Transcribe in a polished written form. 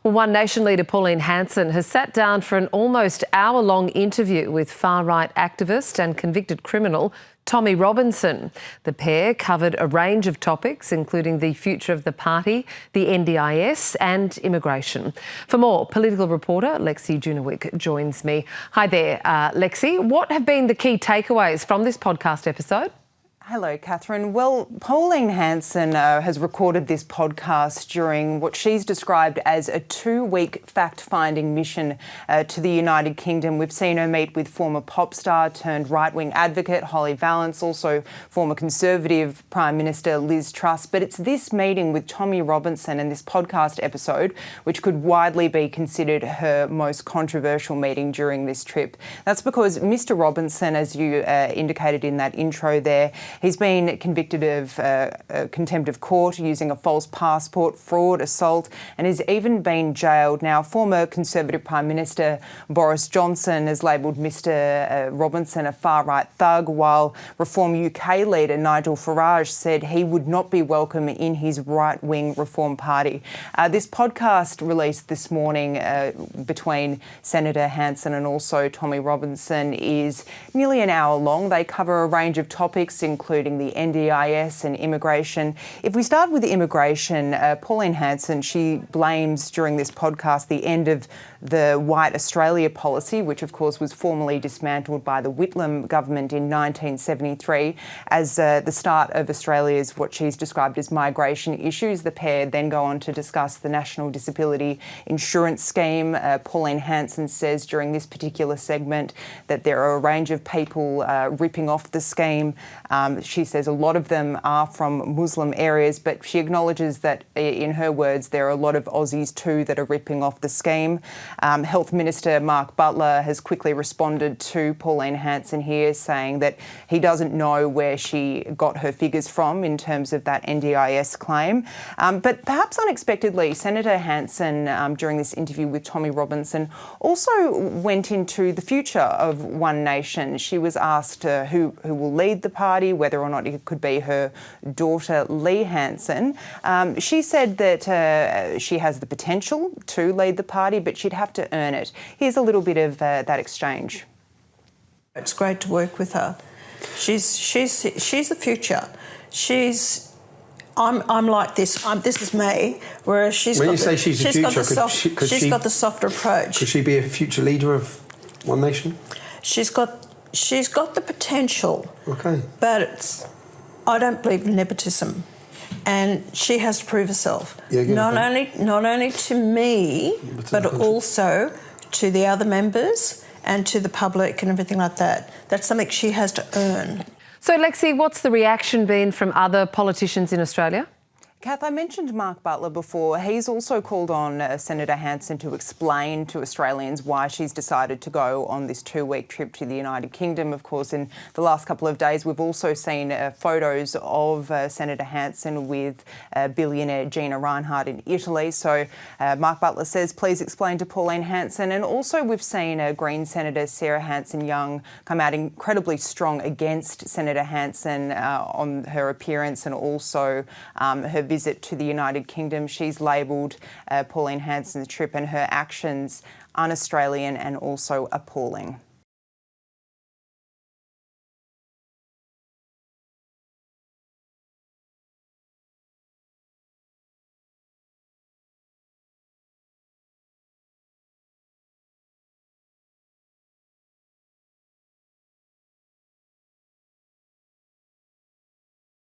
One Nation leader Pauline Hanson has sat down for an almost hour-long interview with far-right activist and convicted criminal Tommy Robinson. The pair covered a range of topics, including the future of the party, the NDIS and immigration. For more, political reporter Lexi Junowick joins me. Hi there, Lexi. What have been the key takeaways from this podcast episode? Hello, Catherine. Well, Pauline Hanson has recorded this podcast during what she's described as a 2-week fact-finding mission to the United Kingdom. We've seen her meet with former pop star turned right-wing advocate Holly Valance, also former Conservative Prime Minister Liz Truss. But it's this meeting with Tommy Robinson and this podcast episode which could widely be considered her most controversial meeting during this trip. That's because Mr Robinson, as you indicated in that intro there, he's been convicted of contempt of court, using a false passport, fraud, assault, and has even been jailed. Now, former Conservative Prime Minister Boris Johnson has labelled Mr Robinson a far-right thug, while Reform UK leader Nigel Farage said he would not be welcome in his right-wing Reform Party. This podcast released this morning between Senator Hanson and also Tommy Robinson is nearly an hour long. They cover a range of topics, including the NDIS and immigration. If we start with the immigration, Pauline Hanson, she blames during this podcast the end of the White Australia policy, which of course was formally dismantled by the Whitlam government in 1973, as the start of Australia's what she's described as migration issues. The pair then go on to discuss the National Disability Insurance Scheme. Pauline Hanson says during this particular segment that there are a range of people ripping off the scheme. She says a lot of them are from Muslim areas, but she acknowledges that, in her words, there are a lot of Aussies too that are ripping off the scheme. Health Minister Mark Butler has quickly responded to Pauline Hanson here, saying that he doesn't know where she got her figures from in terms of that NDIS claim. But perhaps unexpectedly, Senator Hanson, during this interview with Tommy Robinson, also went into the future of One Nation. She was asked who will lead the party, whether or not it could be her daughter Lee Hanson. She said that she has the potential to lead the party, but she'd have to earn it. Here's a little bit of that exchange. It's great to work with her. She's the future. I'm like this. This is me. Whereas she's when got you say she's the future, she's got the softer approach. Could she be a future leader of One Nation? She's got the potential. Okay. But I don't believe in nepotism, and she has to prove herself. Yeah, not only to me, but also to the other members and to the public and everything like that. That's something she has to earn. So, Lexi, what's the reaction been from other politicians in Australia? Kath, I mentioned Mark Butler before. He's also called on Senator Hanson to explain to Australians why she's decided to go on this 2-week trip to the United Kingdom. Of course, in the last couple of days, we've also seen photos of Senator Hanson with billionaire Gina Rinehart in Italy. So Mark Butler says, please explain to Pauline Hanson. And also we've seen Green Senator Sarah Hanson-Young come out incredibly strong against Senator Hanson on her appearance and also her visit to the United Kingdom. She's labelled Pauline Hanson's trip and her actions un-Australian and also appalling.